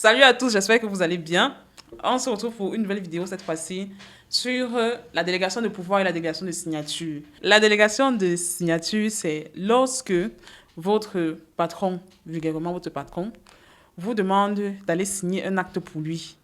Salut à tous, j'espère que vous allez bien. On se retrouve pour une nouvelle vidéo cette fois-ci sur la délégation de pouvoir et la délégation de signature. La délégation de signature, c'est lorsque votre patron, vulgairement votre patron, vous demande d'aller signer un acte pour lui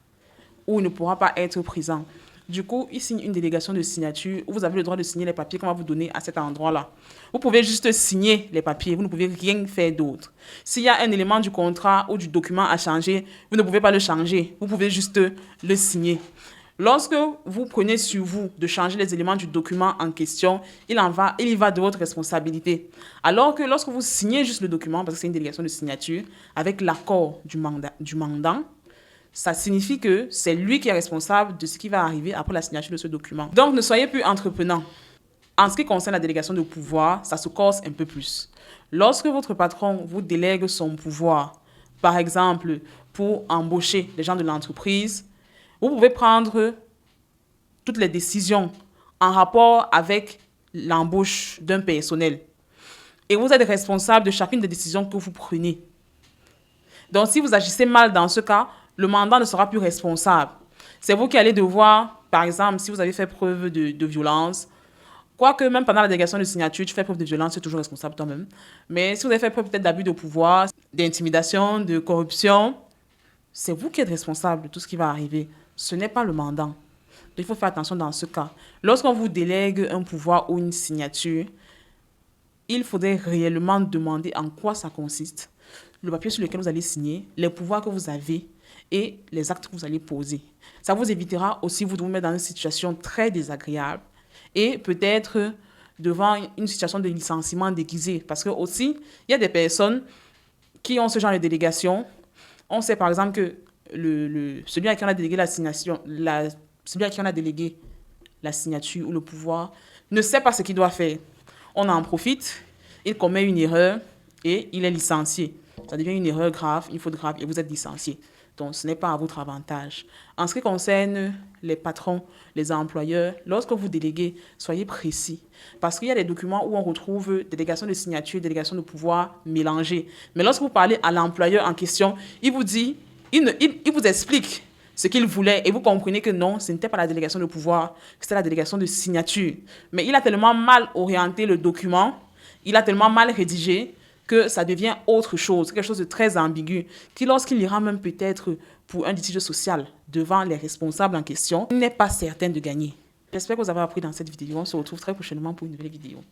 où il ne pourra pas être présent. Du coup, il signe une délégation de signature où vous avez le droit de signer les papiers qu'on va vous donner à cet endroit-là. Vous pouvez juste signer les papiers, vous ne pouvez rien faire d'autre. S'il y a un élément du contrat ou du document à changer, vous ne pouvez pas le changer, vous pouvez juste le signer. Lorsque vous prenez sur vous de changer les éléments du document en question, il y va de votre responsabilité. Alors que lorsque vous signez juste le document, parce que c'est une délégation de signature, avec l'accord du mandant, ça signifie que c'est lui qui est responsable de ce qui va arriver après la signature de ce document. Donc, ne soyez plus entreprenant. En ce qui concerne la délégation de pouvoir, ça se corse un peu plus. Lorsque votre patron vous délègue son pouvoir, par exemple, pour embaucher les gens de l'entreprise, vous pouvez prendre toutes les décisions en rapport avec l'embauche d'un personnel. Et vous êtes responsable de chacune des décisions que vous prenez. Donc, si vous agissez mal dans ce cas, le mandant ne sera plus responsable. C'est vous qui allez devoir, par exemple, si vous avez fait preuve de violence, quoique même pendant la délégation de signature, tu fais preuve de violence, tu es toujours responsable toi-même. Mais si vous avez fait preuve peut-être d'abus de pouvoir, d'intimidation, de corruption, c'est vous qui êtes responsable de tout ce qui va arriver. Ce n'est pas le mandant. Donc, il faut faire attention dans ce cas. Lorsqu'on vous délègue un pouvoir ou une signature, il faudrait réellement demander en quoi ça consiste, le papier sur lequel vous allez signer, les pouvoirs que vous avez et les actes que vous allez poser. Ça vous évitera aussi de vous mettre dans une situation très désagréable et peut-être devant une situation de licenciement déguisé. Parce que aussi, il y a des personnes qui ont ce genre de délégation. On sait par exemple que celui à qui on a délégué celui à qui on a délégué la signature ou le pouvoir ne sait pas ce qu'il doit faire. On en profite, il commet une erreur et il est licencié. Ça devient une erreur grave, une faute grave et vous êtes licencié. Donc, ce n'est pas à votre avantage. En ce qui concerne les patrons, les employeurs, lorsque vous déléguez, soyez précis. Parce qu'il y a des documents où on retrouve délégation de signature, délégation de pouvoir mélangées. Mais lorsque vous parlez à l'employeur en question, il vous explique ce qu'il voulait et vous comprenez que non, ce n'était pas la délégation de pouvoir, c'était la délégation de signature. Mais il a tellement mal orienté le document, il a tellement mal rédigé que ça devient autre chose, quelque chose de très ambigu, qui lorsqu'il ira même peut-être pour un litige social devant les responsables en question, il n'est pas certain de gagner. J'espère que vous avez appris dans cette vidéo. On se retrouve très prochainement pour une nouvelle vidéo.